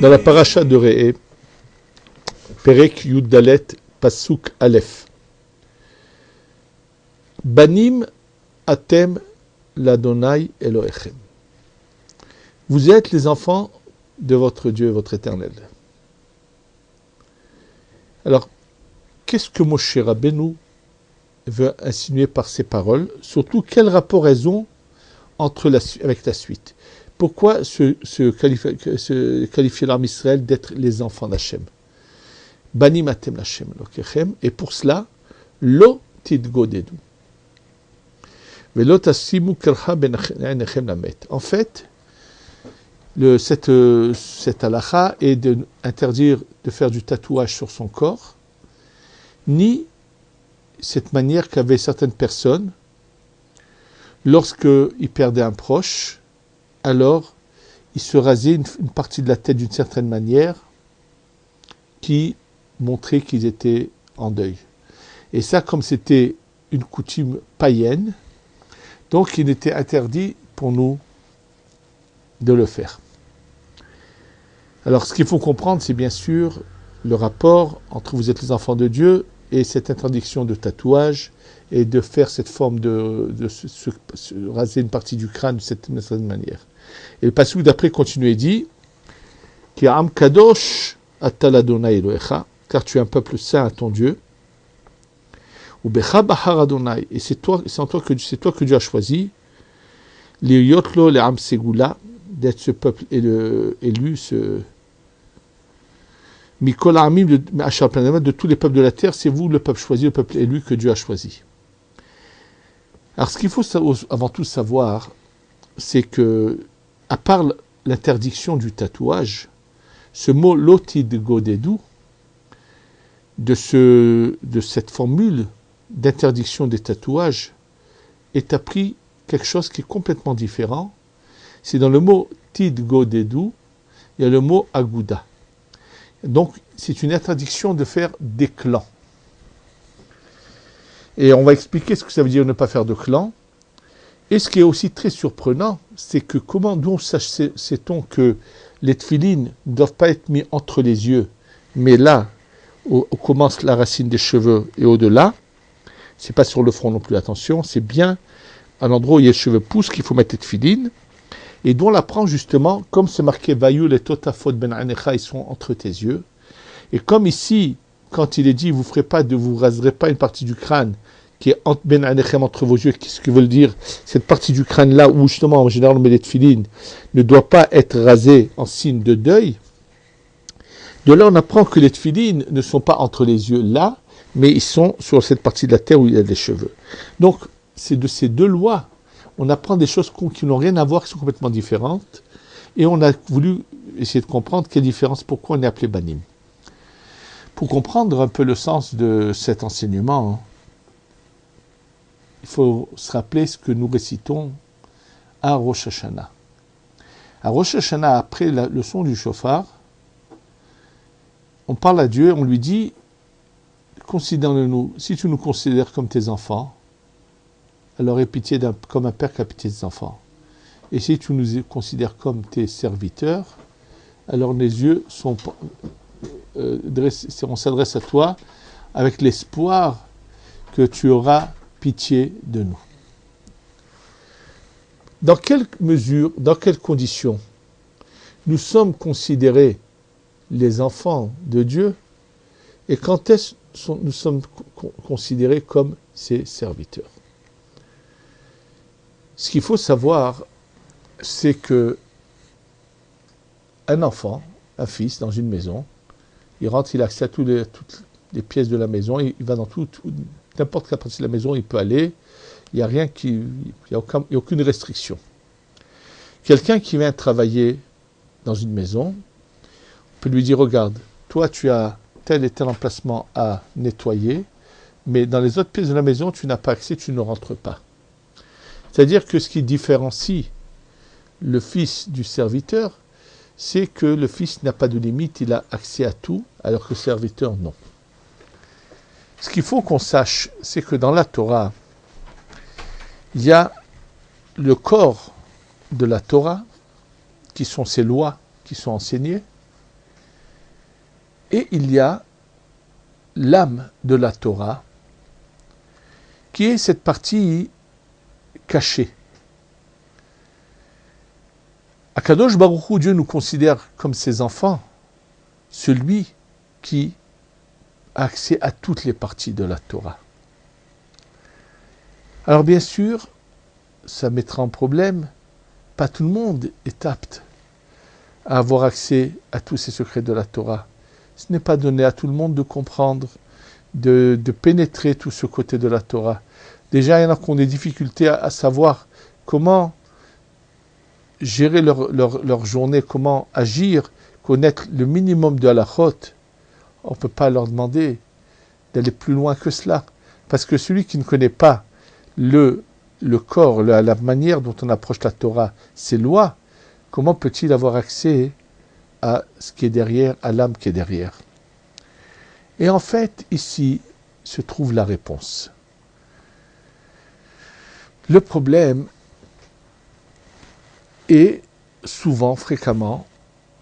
Dans la paracha de Re'eh, Perek Yud Dalet Pasuk Aleph. Banim atem l'Adonai Elohechem. Vous êtes les enfants de votre Dieu, votre Éternel. Alors, qu'est-ce que Moshe Rabbeinu veut insinuer par ces paroles? Surtout, quel rapport elles ont avec la suite? Pourquoi se qualifier l'armée Israël d'être les enfants d'Hachem? Banim atem l'Hachem Elohechem. Et pour cela, lo tidgodedu. Velo tasimu kerha ben einechem lamet. En fait, cette halakha est d'interdire de faire du tatouage sur son corps, ni cette manière qu'avaient certaines personnes lorsqu'ils perdaient un proche, alors ils se rasaient une partie de la tête d'une certaine manière qui montrait qu'ils étaient en deuil. Et ça, comme c'était une coutume païenne, donc il était interdit pour nous de le faire. Alors ce qu'il faut comprendre, c'est bien sûr le rapport entre vous êtes les enfants de Dieu et cette interdiction de tatouage et de faire cette forme de se raser une partie du crâne de cette manière. Et le passage d'après continue et dit Ki am kadosh atal Adonai Elohecha, car tu es un peuple saint à ton Dieu. Ou becha bahar Adonai, et c'est toi que Dieu a choisi. Liyotlo le am segula, d'être ce peuple élu, ce Mikol Amim de tous les peuples de la terre, c'est vous le peuple choisi, le peuple élu que Dieu a choisi. Alors ce qu'il faut avant tout savoir, c'est que, à part l'interdiction du tatouage, ce mot lotid godedu, de cette formule d'interdiction des tatouages, est appris quelque chose qui est complètement différent. C'est dans le mot tid godedu, il y a le mot aguda. Donc, c'est une interdiction de faire des clans. Et on va expliquer ce que ça veut dire ne pas faire de clans. Et ce qui est aussi très surprenant, c'est que d'où sait-on que les tefilines ne doivent pas être mis entre les yeux, mais là où commence la racine des cheveux et au-delà, c'est pas sur le front non plus, attention, c'est bien à l'endroit où les cheveux poussent qu'il faut mettre les tefilines. Et dont on l'apprend justement, comme c'est marqué Vayu les totafot ben anecha, ils sont entre tes yeux. Et comme ici, quand il est dit, vous raserez pas une partie du crâne qui est ben anechem entre vos yeux, qu'est-ce que veut dire? Cette partie du crâne là où justement en général on met les tefilines ne doit pas être rasée en signe de deuil. De là on apprend que les tefilines ne sont pas entre les yeux là, mais ils sont sur cette partie de la terre où il y a des cheveux. Donc c'est de ces deux lois. On apprend des choses qui n'ont rien à voir, qui sont complètement différentes. Et on a voulu essayer de comprendre quelle différence, pourquoi on est appelé Banim. Pour comprendre un peu le sens de cet enseignement, il faut se rappeler ce que nous récitons à Rosh Hashanah. À Rosh Hashanah, après le son du shofar, on parle à Dieu, on lui dit, considère-nous, si tu nous considères comme tes enfants, alors aie pitié comme un père qui a pitié des enfants. Et si tu nous considères comme tes serviteurs, alors les yeux sont on s'adresse à toi avec l'espoir que tu auras pitié de nous. Dans quelle mesure, dans quelles conditions nous sommes considérés les enfants de Dieu et quand est-ce que nous sommes considérés comme ses serviteurs? Ce qu'il faut savoir, c'est que un enfant, un fils, dans une maison, il rentre, il a accès à toutes les pièces de la maison, il va dans n'importe quelle partie de la maison, il peut aller, il n'y a aucune restriction. Quelqu'un qui vient travailler dans une maison, on peut lui dire, regarde, toi tu as tel et tel emplacement à nettoyer, mais dans les autres pièces de la maison, tu n'as pas accès, tu ne rentres pas. C'est-à-dire que ce qui différencie le fils du serviteur, c'est que le fils n'a pas de limite, il a accès à tout, alors que le serviteur, non. Ce qu'il faut qu'on sache, c'est que dans la Torah, il y a le corps de la Torah, qui sont ces lois qui sont enseignées, Et il y a l'âme de la Torah, qui est cette partie cachée. Akadosh Baruch Hu, Dieu nous considère comme ses enfants, celui qui a accès à toutes les parties de la Torah. Alors bien sûr, ça mettra en problème, pas tout le monde est apte à avoir accès à tous ces secrets de la Torah. Ce n'est pas donné à tout le monde de comprendre, de pénétrer tout ce côté de la Torah. Déjà, il y en a qui ont des difficultés à savoir comment gérer leur journée, comment agir, connaître le minimum de halachot. On ne peut pas leur demander d'aller plus loin que cela. Parce que celui qui ne connaît pas le corps, la manière dont on approche la Torah, ses lois, comment peut-il avoir accès à ce qui est derrière, à l'âme qui est derrière? Et en fait, ici se trouve la réponse. Le problème est souvent, fréquemment,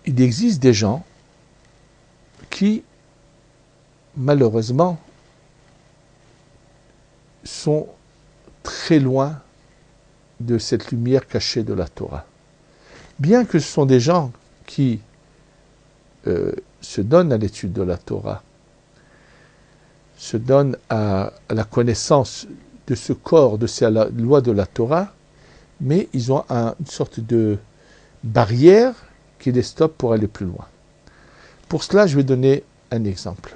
il existe des gens qui, malheureusement, sont très loin de cette lumière cachée de la Torah. Bien que ce sont des gens qui se donnent à l'étude de la Torah, se donnent à la connaissance de ce corps, de ces lois de la Torah, mais ils ont une sorte de barrière qui les stoppe pour aller plus loin. Pour cela, je vais donner un exemple.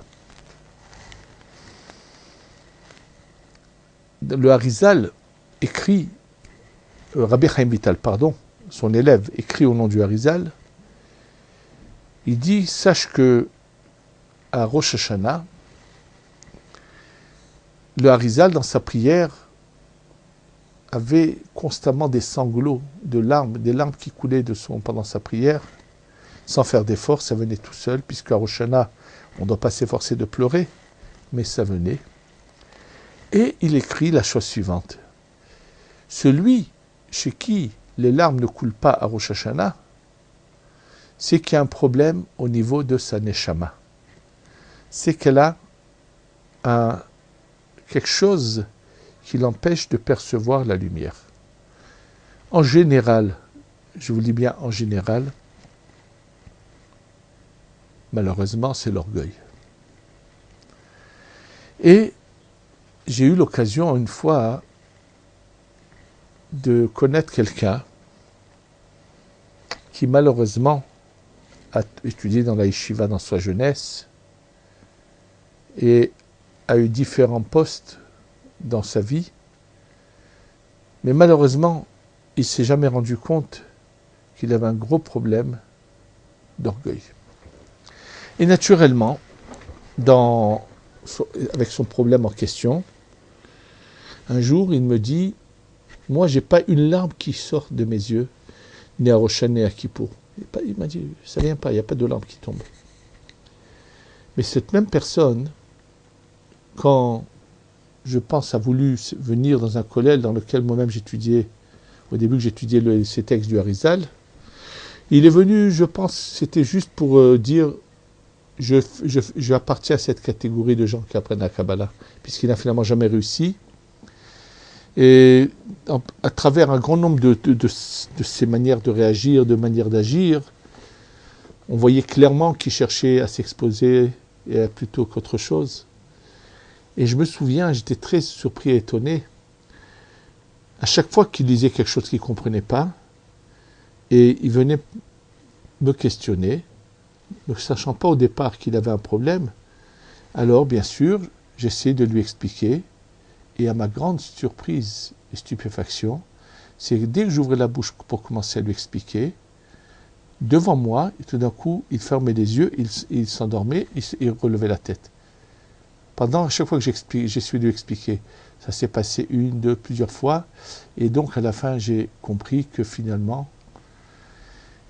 Le Harizal écrit, Rabbi Chaim Vital, pardon, son élève écrit au nom du Harizal, il dit, sache que à Rosh Hashanah, le Harizal, dans sa prière, avait constamment des sanglots de larmes, des larmes qui coulaient pendant sa prière, sans faire d'effort, ça venait tout seul, puisqu'à Rosh Hashanah, on ne doit pas s'efforcer de pleurer, mais ça venait. Et il écrit la chose suivante. Celui chez qui les larmes ne coulent pas à Rosh Hashanah, c'est qu'il y a un problème au niveau de sa neshama. C'est qu'elle a quelque chose qui l'empêche de percevoir la lumière. En général, je vous dis bien en général, malheureusement, c'est l'orgueil. Et j'ai eu l'occasion une fois de connaître quelqu'un qui malheureusement a étudié dans la yeshiva dans sa jeunesse et a eu différents postes dans sa vie, mais malheureusement, il ne s'est jamais rendu compte qu'il avait un gros problème d'orgueil. Et naturellement, avec son problème en question, un jour, il me dit, moi, j'ai pas une larme qui sort de mes yeux, ni à Rosh Hashanah, ni à Kippour. Il m'a dit, ça vient pas, il n'y a pas de larmes qui tombent. Mais cette même personne, quand je pense a voulu venir dans un collège dans lequel moi-même j'étudiais, au début que j'étudiais ces textes du Harizal, il est venu, je pense, c'était juste pour dire, je appartiens à cette catégorie de gens qui apprennent la Kabbalah, puisqu'il n'a finalement jamais réussi. Et à travers un grand nombre de ces manières de réagir, de manières d'agir, on voyait clairement qu'il cherchait à s'exposer plutôt qu'autre chose. Et je me souviens, j'étais très surpris et étonné. À chaque fois qu'il disait quelque chose qu'il ne comprenait pas, et il venait me questionner, ne sachant pas au départ qu'il avait un problème, alors bien sûr, j'essayais de lui expliquer. Et à ma grande surprise et stupéfaction, c'est que dès que j'ouvrais la bouche pour commencer à lui expliquer, devant moi, tout d'un coup, il fermait les yeux, il s'endormait, il relevait la tête. Pendant chaque fois que j'essayais de lui expliquer, ça s'est passé une, deux, plusieurs fois, et donc à la fin, j'ai compris que finalement,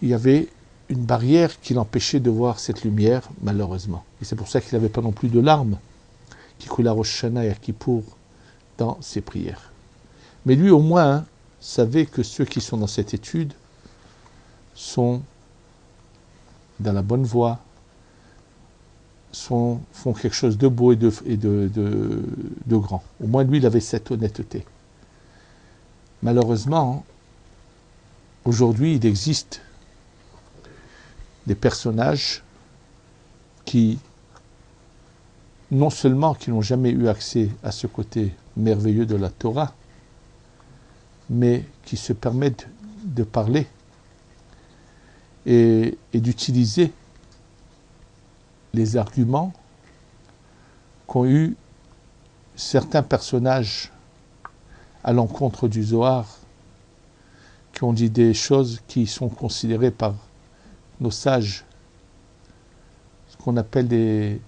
il y avait une barrière qui l'empêchait de voir cette lumière, malheureusement. Et c'est pour ça qu'il n'avait pas non plus de larmes qui coulaient à Rosh Hashanah et à Kippour dans ses prières. Mais lui, au moins, savait que ceux qui sont dans cette étude sont dans la bonne voie, font quelque chose de beau et de grand. Au moins lui, il avait cette honnêteté. Malheureusement, aujourd'hui, il existe des personnages qui, non seulement qui n'ont jamais eu accès à ce côté merveilleux de la Torah, mais qui se permettent de parler et d'utiliser les arguments qu'ont eu certains personnages à l'encontre du Zohar, qui ont dit des choses qui sont considérées par nos sages, ce qu'on appelle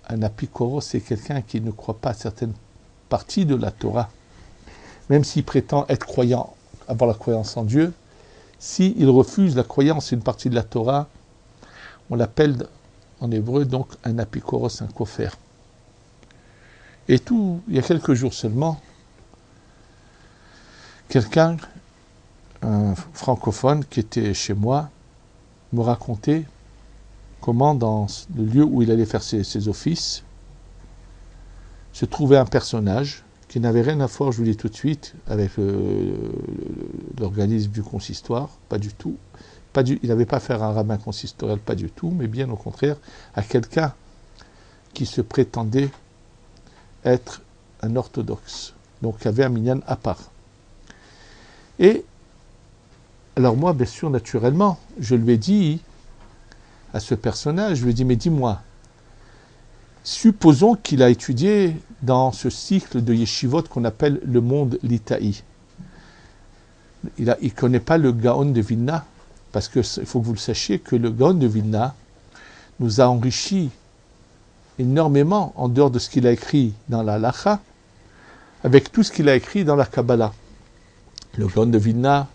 un apikoros, c'est quelqu'un qui ne croit pas à certaines parties de la Torah, même s'il prétend être croyant, avoir la croyance en Dieu. S'il refuse la croyance à une partie de la Torah, on l'appelle en hébreu donc un apikoros, un kofer. Et tout, il y a quelques jours seulement, quelqu'un, un francophone qui était chez moi, me racontait comment dans le lieu où il allait faire ses offices, se trouvait un personnage qui n'avait rien à voir, je vous le dis tout de suite, avec l'organisme du consistoire, pas du tout. Il n'avait pas affaire à un rabbin consistorial, pas du tout, mais bien au contraire, à quelqu'un qui se prétendait être un orthodoxe, donc qui avait un minyan à part. Et alors moi, bien sûr, naturellement, je lui ai dit à ce personnage, je lui ai dit, mais dis-moi, supposons qu'il a étudié dans ce cycle de yeshivot qu'on appelle le monde litaï. Il ne connaît pas le Gaon de Vilna, parce qu'il faut que vous le sachiez que le Gaon de Vilna nous a enrichi énormément en dehors de ce qu'il a écrit dans la Halacha, avec tout ce qu'il a écrit dans la Kabbalah. Le Gaon de Vilna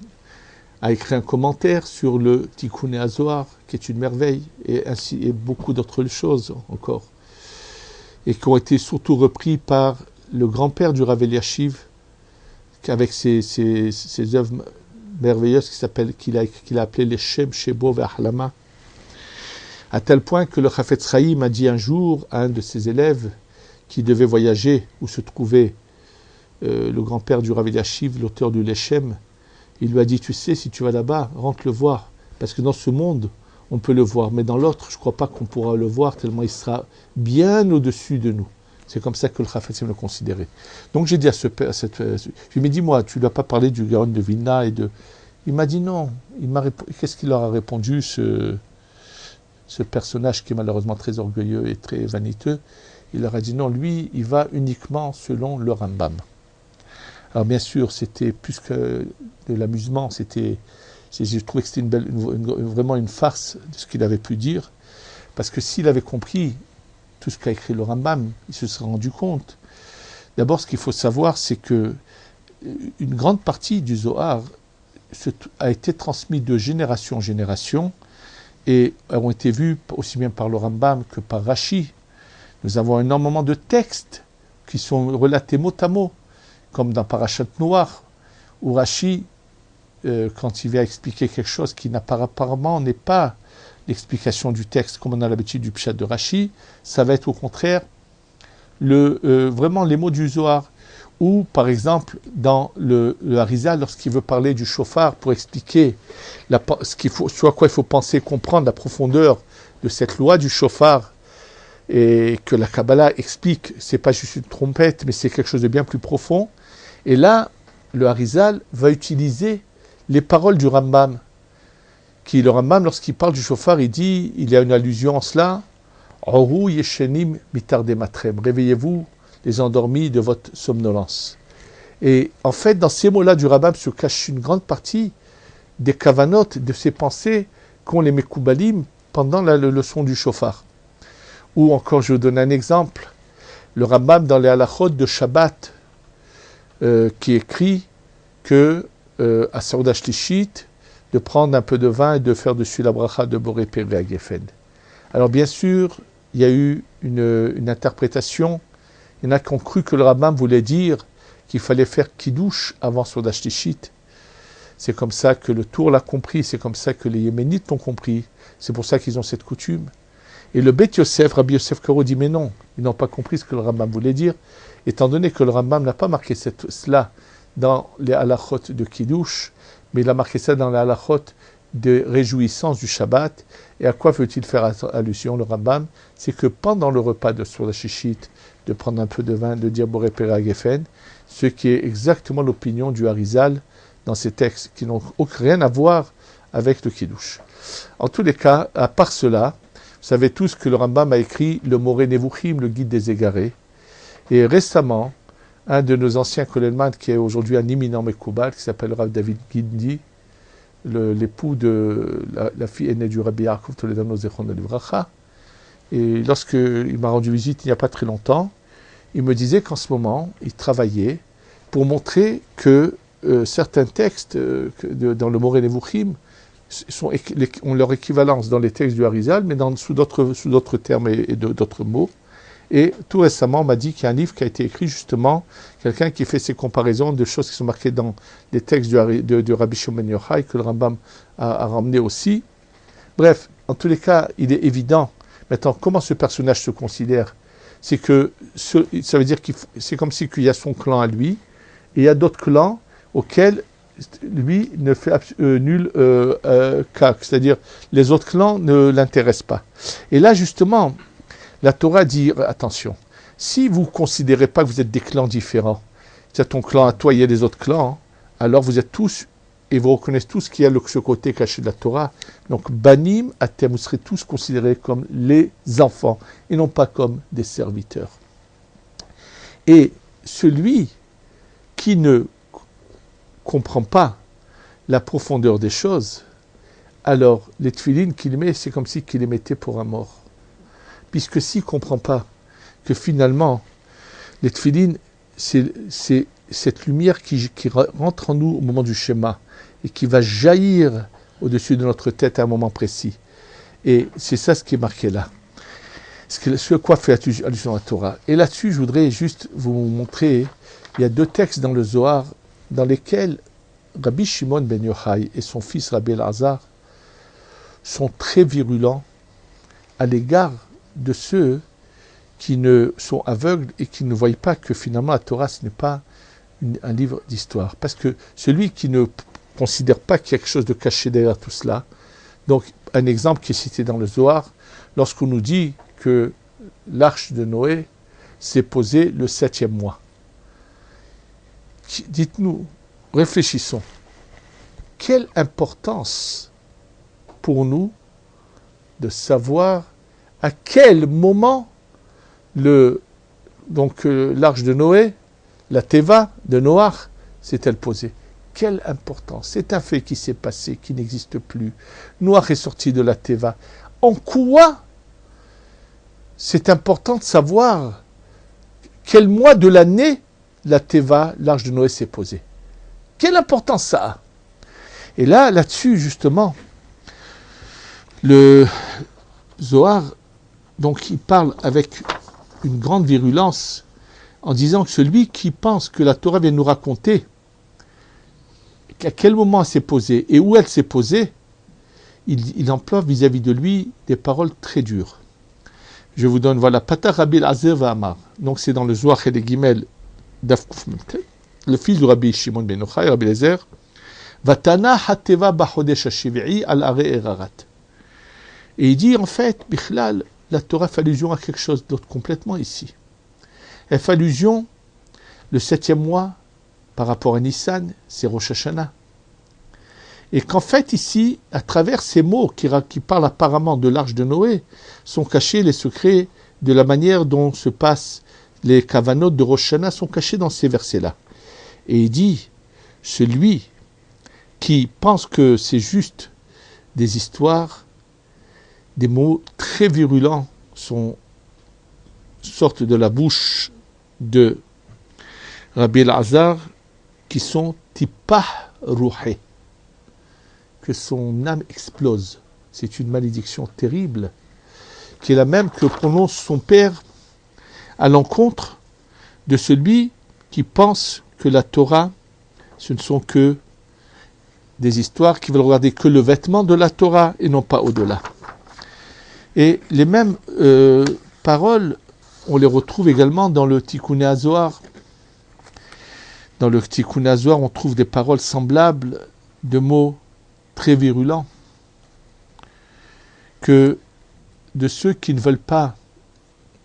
a écrit un commentaire sur le Tikkun HaZohar, qui est une merveille, et beaucoup d'autres choses encore, et qui ont été surtout repris par le grand-père du Rav Eliashiv, avec ses œuvres merveilleuses qu'il a appelées les Shem, Shebo et Ahlama, à tel point que le Chafetz Chaim a dit un jour à un de ses élèves qui devait voyager, où se trouvait le grand-père du Rav Eliashiv, l'auteur du Leshem, il lui a dit, tu sais, si tu vas là-bas, rentre le voir, parce que dans ce monde, on peut le voir, mais dans l'autre, je ne crois pas qu'on pourra le voir, tellement il sera bien au-dessus de nous. C'est comme ça que le Chafetz Chaim le considérait. Donc j'ai dit je lui ai dit, dis-moi, tu ne lui as pas parlé du Gaon de Vilna et de... Il m'a dit non. Qu'est-ce qu'il leur a répondu, ce personnage qui est malheureusement très orgueilleux et très vaniteux? Il leur a dit non, lui, il va uniquement selon le Rambam. Alors bien sûr, c'était plus que de l'amusement, je trouvais que c'était vraiment une farce de ce qu'il avait pu dire, parce que s'il avait compris tout ce qu'a écrit le Rambam, il se serait rendu compte. D'abord, ce qu'il faut savoir, c'est que une grande partie du Zohar a été transmise de génération en génération et ont été vus aussi bien par le Rambam que par Rashi. Nous avons énormément de textes qui sont relatés mot à mot, comme dans Parashat Noach, où Rashi, quand il vient expliquer quelque chose qui apparemment n'est pas l'explication du texte, comme on a l'habitude du Pshat de Rashi, ça va être au contraire vraiment les mots du Zohar. Ou, par exemple, dans le Harizal, lorsqu'il veut parler du shofar pour expliquer sur quoi il faut penser, comprendre la profondeur de cette loi du shofar, et que la Kabbalah explique, c'est pas juste une trompette, mais c'est quelque chose de bien plus profond. Et là, le Harizal va utiliser les paroles du Rambam. Le Rambam, lorsqu'il parle du shofar, il y a une allusion en cela, Oru yeshenim mitardematrem, réveillez-vous les endormis de votre somnolence. Et en fait, dans ces mots-là du Rambam se cache une grande partie des kavanot, de ces pensées qu'ont les Mekoubalim pendant la leçon du shofar. Ou encore, je vous donne un exemple, le Rambam dans les halachot de Shabbat, qui écrit que à Seuda Shlishit, de prendre un peu de vin et de faire dessus la bracha de Boré Péré Geffen. Alors bien sûr, il y a eu une interprétation. Il y en a qui ont cru que le Rambam voulait dire qu'il fallait faire Kiddush avant Seuda Shlishit. C'est comme ça que le Tour l'a compris, c'est comme ça que les Yéménites l'ont compris. C'est pour ça qu'ils ont cette coutume. Et le Beth Yosef, Rabbi Yosef Karo dit mais non, ils n'ont pas compris ce que le Rambam voulait dire, étant donné que le Rambam n'a pas marqué cela dans les halachot de Kiddush, mais il a marqué ça dans les halachot de réjouissance du Shabbat. Et à quoi veut-il faire allusion, le Rambam? C'est que pendant le repas sur la Shishit, de prendre un peu de vin, de dire Boré Pera Geffen, ce qui est exactement l'opinion du Harizal dans ces textes qui n'ont rien à voir avec le Kiddush. En tous les cas, à part cela, vous savez tous que le Rambam a écrit le Moré Nevuchim, le guide des égarés. Et récemment, un de nos anciens Kollelman, qui est aujourd'hui un imminent Mekoubal, qui s'appelle Rav David Gindi, l'époux de la fille aînée du Rabbi Yaakov Toledano Zechron Livracha, et lorsqu'il m'a rendu visite il n'y a pas très longtemps, il me disait qu'en ce moment, il travaillait pour montrer que certains textes dans le Moré Nevuchim ont leur équivalence dans les textes du Harizal, mais sous d'autres termes et d'autres mots. Et tout récemment, on m'a dit qu'il y a un livre qui a été écrit justement, quelqu'un qui fait ces comparaisons de choses qui sont marquées dans les textes de Rabbi Shimon ben Yochai, que le Rambam a ramené aussi. Bref, en tous les cas, il est évident. Maintenant, comment ce personnage se considère? C'est que ça veut dire c'est comme si qu'il y a son clan à lui, et il y a d'autres clans auxquels lui ne fait nul cas, c'est-à-dire les autres clans ne l'intéressent pas. Et là, justement, la Torah dit, attention, si vous ne considérez pas que vous êtes des clans différents, c'est ton clan à toi, il y a des autres clans, alors vous êtes tous, et vous reconnaissez tous qu'il y a ce côté caché de la Torah. Donc, banim, à terme, vous serez tous considérés comme les enfants, et non pas comme des serviteurs. Et celui qui ne comprend pas la profondeur des choses, alors les tefilines qu'il met, c'est comme si qu'il les mettait pour un mort. Puisque s'il ne comprend pas que finalement, les tefilines, c'est cette lumière qui rentre en nous au moment du schéma et qui va jaillir au-dessus de notre tête à un moment précis. Et c'est ça ce qui est marqué là. Ce à quoi fait allusion la Torah. Et là-dessus, je voudrais juste vous montrer, il y a 2 textes dans le Zohar dans lesquels Rabbi Shimon ben Yochai et son fils Rabbi Elazar sont très virulents à l'égard de ceux qui ne sont aveugles et qui ne voient pas que finalement la Torah ce n'est pas un livre d'histoire. Parce que celui qui ne considère pas qu'il y a quelque chose de caché derrière tout cela, donc un exemple qui est cité dans le Zohar, lorsqu'on nous dit que l'arche de Noé s'est posée le 7e mois. Dites-nous, réfléchissons, quelle importance pour nous de savoir à quel moment l'arche de Noé, la Teva de Noach, s'est-elle posée? Quelle importance! C'est un fait qui s'est passé, qui n'existe plus. Noach est sorti de la Teva. En quoi c'est important de savoir quel mois de l'année la Teva, l'arche de Noé, s'est posée? Quelle importance ça a? Et là-dessus, justement, le Zohar, donc, il parle avec une grande virulence en disant que celui qui pense que la Torah vient nous raconter à quel moment elle s'est posée et où elle s'est posée, il emploie vis-à-vis de lui des paroles très dures. Je vous donne, voilà, Patar Rabbi Elazar Va'amar. Donc c'est dans le Zohar et les Gimel d'Afkuf Memtet. Le fils du Rabbi Shimon ben Yochai, Rabbi Elazar, Vatana hateva bachodesh hashiv'i al are erarat. Et il dit en fait, Bichlal, la Torah fait allusion à quelque chose d'autre complètement ici. Elle fait allusion, le 7e mois, par rapport à Nissan, c'est Rosh Hashanah. Et qu'en fait, ici, à travers ces mots qui parlent apparemment de l'arche de Noé, sont cachés les secrets de la manière dont se passent les kavanot de Rosh Hashanah, sont cachés dans ces versets-là. Et il dit, celui qui pense que c'est juste des histoires, des mots très virulents sortent de la bouche de Rabbi Elazar, qui sont tipah rouhé, que son âme explose. C'est une malédiction terrible, qui est la même que prononce son père à l'encontre de celui qui pense que la Torah, ce ne sont que des histoires qui veulent regarder que le vêtement de la Torah et non pas au-delà. Et les mêmes paroles, on les retrouve également dans le Tikkun HaZohar. Dans le Tikkun HaZohar, on trouve des paroles semblables de mots très virulents que de ceux qui ne veulent pas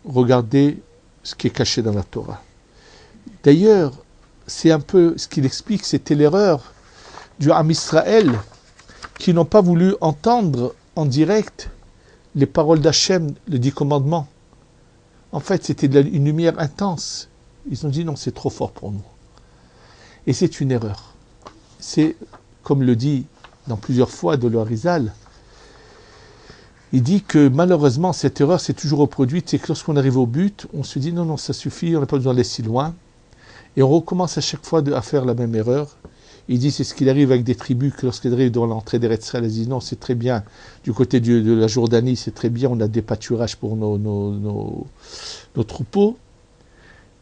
regarder ce qui est caché dans la Torah. D'ailleurs, c'est un peu ce qu'il explique, c'était l'erreur du Ham Israël qui n'ont pas voulu entendre en direct les paroles d'Hachem, les 10 commandements. En fait, c'était une lumière intense. Ils ont dit non, c'est trop fort pour nous. Et c'est une erreur. C'est, comme le dit dans plusieurs fois de l'Arizal, il dit que malheureusement, cette erreur s'est toujours reproduite, c'est que lorsqu'on arrive au but, on se dit non, non, ça suffit, on n'a pas besoin d'aller si loin. Et on recommence à chaque fois à faire la même erreur. Il dit c'est ce qu'il arrive avec des tribus, que lorsqu'ils arrivent dans l'entrée d'Eretz Israël, ils disent non, c'est très bien, du côté de la Jordanie, c'est très bien, on a des pâturages pour nos troupeaux.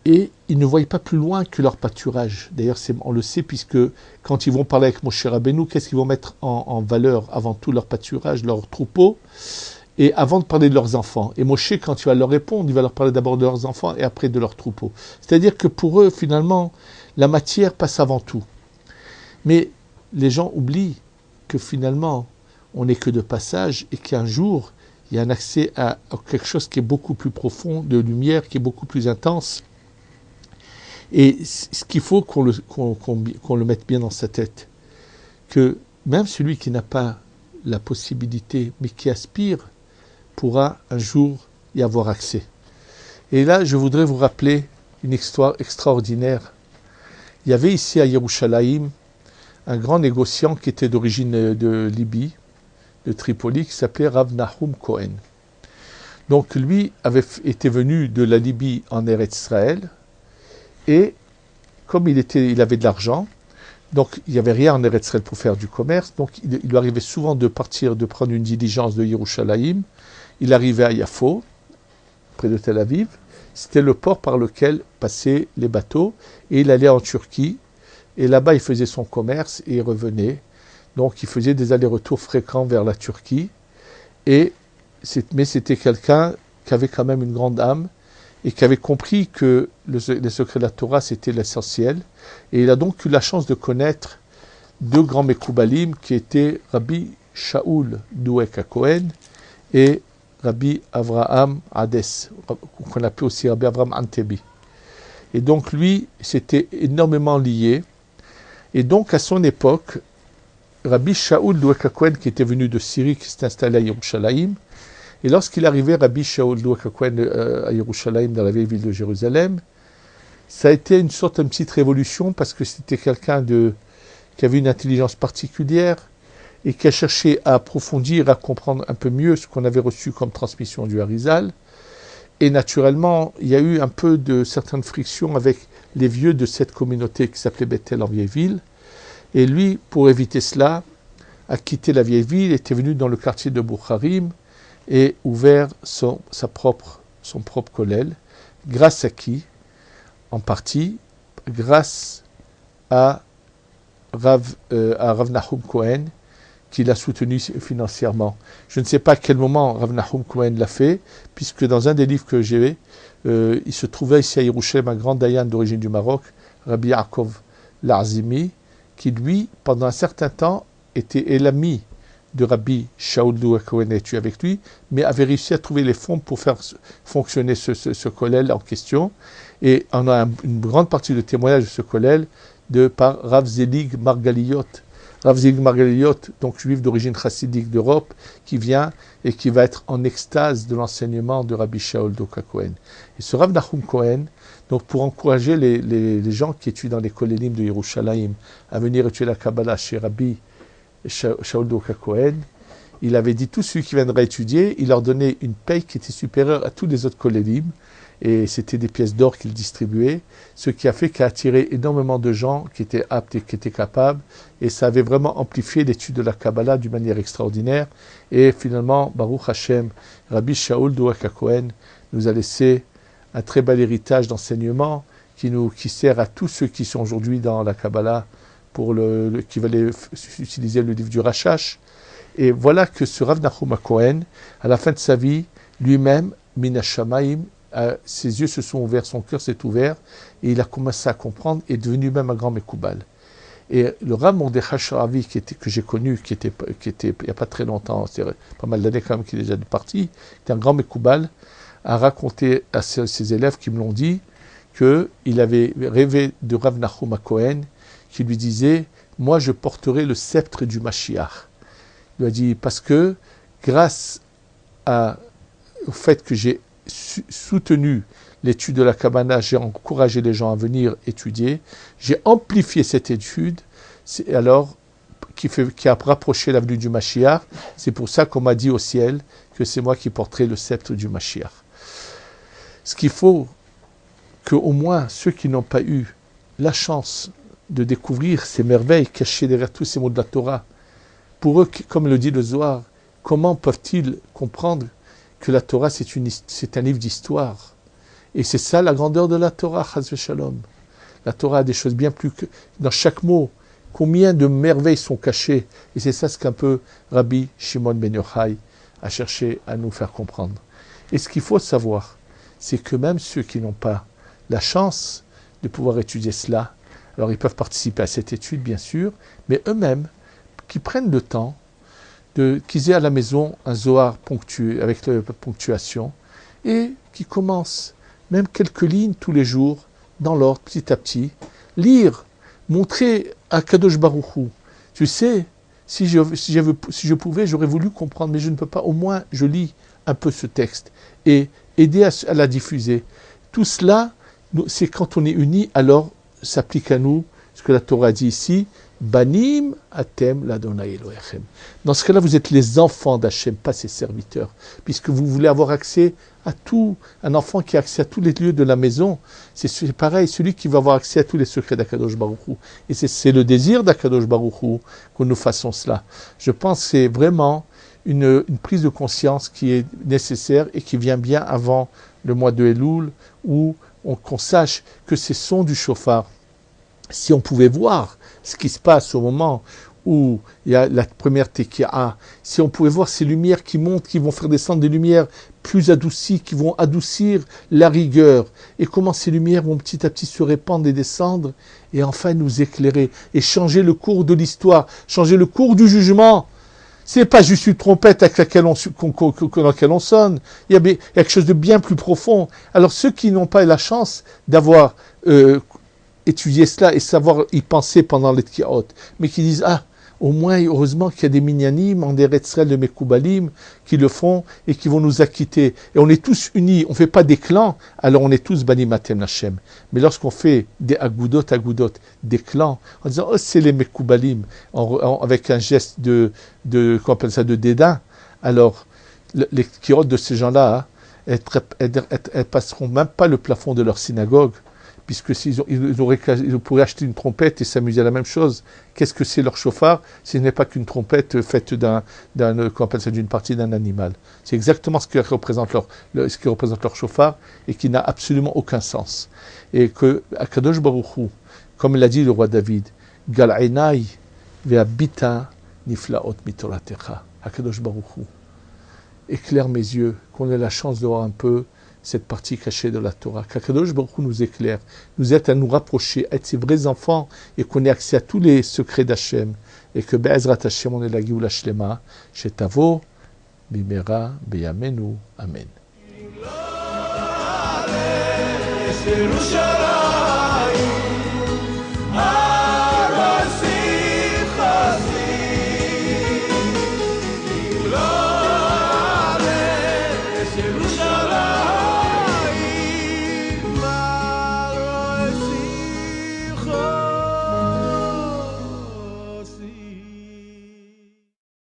Et ils ne voient pas plus loin que leur pâturage. D'ailleurs, on le sait, puisque quand ils vont parler avec Moshe Rabbeinu, qu'est-ce qu'ils vont mettre en valeur avant tout leur pâturage, leur troupeau, et avant de parler de leurs enfants. Et Moshe, quand il va leur répondre, il va leur parler d'abord de leurs enfants et après de leurs troupeaux. C'est-à-dire que pour eux, finalement, la matière passe avant tout. Mais les gens oublient que finalement, on n'est que de passage et qu'un jour, il y a un accès à quelque chose qui est beaucoup plus profond, de lumière, qui est beaucoup plus intense. Et ce qu'il faut qu'on le mette bien dans sa tête, que même celui qui n'a pas la possibilité, mais qui aspire, pourra un jour y avoir accès. Et là, je voudrais vous rappeler une histoire extraordinaire. Il y avait ici à Yerushalayim un grand négociant qui était d'origine de Libye, de Tripoli, qui s'appelait Rav Nahum Cohen. Donc lui avait été venu de la Libye en Eretz Israël, et comme il avait de l'argent, donc il n'y avait rien en Eretz Israël pour faire du commerce, donc il lui arrivait souvent de prendre une diligence de Yerushalayim. Il arrivait à Yafo, près de Tel Aviv. C'était le port par lequel passaient les bateaux, et il allait en Turquie, et là-bas il faisait son commerce et il revenait. Donc il faisait des allers-retours fréquents vers la Turquie, mais c'était quelqu'un qui avait quand même une grande âme, et qui avait compris que les secrets de la Torah, c'était l'essentiel. Et il a donc eu la chance de connaître deux grands Mekoubalim, qui étaient Rabbi Shaul Douek HaKohen et Rabbi Avraham Hades, qu'on appelait aussi Rabbi Avraham Antebi. Et donc lui, c'était énormément lié. Et donc à son époque, Rabbi Shaul Douek HaKohen, qui était venu de Syrie, qui s'est installé à Yerushalayim, et lorsqu'il arrivait, Rabbi Shaul Douek HaKohen à Yerushalayim, dans la vieille ville de Jérusalem, ça a été une petite révolution, parce que c'était quelqu'un qui avait une intelligence particulière et qui a cherché à approfondir, à comprendre un peu mieux ce qu'on avait reçu comme transmission du Harizal. Et naturellement, il y a eu un peu de certaines frictions avec les vieux de cette communauté qui s'appelait Bethel en vieille ville. Et lui, pour éviter cela, a quitté la vieille ville, était venu dans le quartier de Boucharim, et ouvert son propre kollel, grâce à qui? En partie, grâce à Rav Nahum Cohen, qui l'a soutenu financièrement. Je ne sais pas à quel moment Rav Nahum Cohen l'a fait, puisque dans un des livres que j'ai, il se trouvait ici à Yerushalayim un grand dayan d'origine du Maroc, Rabbi Yaakov Larzimi, qui lui, pendant un certain temps, était l'ami de Rabbi Shaul Douek HaKohen est avec lui, mais avait réussi à trouver les fonds pour faire fonctionner ce kollel en question. Et on a une grande partie de témoignage de ce kollel par Rav Zelig Margaliot. Rav Zelig Margaliot, donc juif d'origine chassidique d'Europe, qui vient et qui va être en extase de l'enseignement de Rabbi Shaul Douek HaKohen. Et ce Rav Nahum Cohen, donc pour encourager les gens qui étudient dans les kollelim de Yerushalayim à venir étudier la Kabbalah chez Rabbi Shaul Douek HaKohen, il avait dit tous ceux qui viendraient étudier, il leur donnait une paye qui était supérieure à tous les autres kollelim, et c'était des pièces d'or qu'il distribuait, ce qui a fait qu'il a attiré énormément de gens qui étaient aptes et qui étaient capables, et ça avait vraiment amplifié l'étude de la Kabbalah d'une manière extraordinaire. Et finalement, Baruch Hashem, Rabbi Shaul Douek HaKohen nous a laissé un très bel héritage d'enseignement qui sert à tous ceux qui sont aujourd'hui dans la Kabbalah qui veulent utiliser le livre du Rashash. Et voilà que ce Rav Nachum Cohen, à la fin de sa vie, lui-même, Mina Shamaim, ses yeux se sont ouverts, son cœur s'est ouvert, et il a commencé à comprendre, et est devenu même un grand Mekoubal. Et le Rav Mordechai Sharavi, que j'ai connu, qui était il n'y a pas très longtemps, c'est pas mal d'années quand même qu'il est déjà parti, qui était un grand Mekoubal, a raconté à ses élèves qui me l'ont dit qu'il avait rêvé de Rav Nachum Cohen, qui lui disait « Moi, je porterai le sceptre du Mashiach ». Il lui a dit « Parce que, grâce au fait que j'ai soutenu l'étude de la Kabbalah, j'ai encouragé les gens à venir étudier, j'ai amplifié cette étude, alors qui a rapproché la venue du Mashiach. C'est pour ça qu'on m'a dit au ciel que c'est moi qui porterai le sceptre du Mashiach. » Ce qu'il faut qu'au moins ceux qui n'ont pas eu la chance de découvrir ces merveilles cachées derrière tous ces mots de la Torah, pour eux, comme le dit le Zohar, comment peuvent-ils comprendre que la Torah c'est un livre d'histoire? Et c'est ça la grandeur de la Torah, Chas v'Shalom. La Torah a des choses bien plus que... Dans chaque mot, combien de merveilles sont cachées? Et c'est ça ce qu'un peu Rabbi Shimon ben Yochai a cherché à nous faire comprendre. Et ce qu'il faut savoir, c'est que même ceux qui n'ont pas la chance de pouvoir étudier cela, alors ils peuvent participer à cette étude, bien sûr, mais eux-mêmes, qui prennent le temps, qu'ils aient à la maison un Zohar ponctué, avec la ponctuation, et qui commencent même quelques lignes tous les jours, dans l'ordre, petit à petit, lire, montrer à Kadosh Baruch Hu. Tu sais, si je pouvais, j'aurais voulu comprendre, mais je ne peux pas. Au moins, je lis un peu ce texte et aider à la diffuser. Tout cela, c'est quand on est unis, alors s'applique à nous ce que la Torah dit ici. Banim atem l'Adonai Elohechem. Dans ce cas-là, vous êtes les enfants d'Hachem, pas ses serviteurs, puisque vous voulez avoir accès à tout. Un enfant qui a accès à tous les lieux de la maison, c'est pareil, celui qui va avoir accès à tous les secrets d'Akadosh Baruch Hu. Et c'est le désir d'Akadosh Baruch Hu que nous fassons cela. Je pense que c'est vraiment une prise de conscience qui est nécessaire et qui vient bien avant le mois de Elul, où qu'on sache que ces sons du shofar, si on pouvait voir ce qui se passe au moment où il y a la première tekiah, si on pouvait voir ces lumières qui montent, qui vont faire descendre des lumières plus adoucies, qui vont adoucir la rigueur, et comment ces lumières vont petit à petit se répandre et descendre, et enfin nous éclairer, et changer le cours de l'histoire, changer le cours du jugement. C'est pas juste une trompette avec laquelle dans laquelle on sonne, il y a quelque chose de bien plus profond. Alors ceux qui n'ont pas eu la chance d'avoir étudier cela et savoir y penser pendant les tkiaot, mais qui disent, au moins, heureusement qu'il y a des minyanim, en des retzrel de Mekoubalim, qui le font et qui vont nous acquitter. Et on est tous unis, on ne fait pas des clans, alors on est tous banim atem Hashem. Mais lorsqu'on fait des agoudot, des clans, en disant, c'est les Mekoubalim, avec un geste qu'on appelle ça, de dédain, alors les tkiaot de ces gens-là, elles passeront même pas le plafond de leur synagogue, puisque ils pourraient acheter une trompette et s'amuser à la même chose. Qu'est-ce que c'est leur chauffard? Ce n'est pas qu'une trompette faite d'une partie d'un animal. C'est exactement ce que représente leur chauffard et qui n'a absolument aucun sens. Et que Akadosh Baruch Hu, comme l'a dit le roi David, Gal Einai ve'abita niflaot mitoratecha. Akadosh Baruch Hu, éclaire mes yeux, qu'on ait la chance de voir un peu cette partie cachée de la Torah, qu'Akadosh Baruch Hu nous éclaire, nous aide à nous rapprocher, à être ses vrais enfants, et qu'on ait accès à tous les secrets d'Hachem, et que Be'ezrat Hashem on ait la Géoula Shlema, Shetavo, Bimera, Beyamenu, Amen.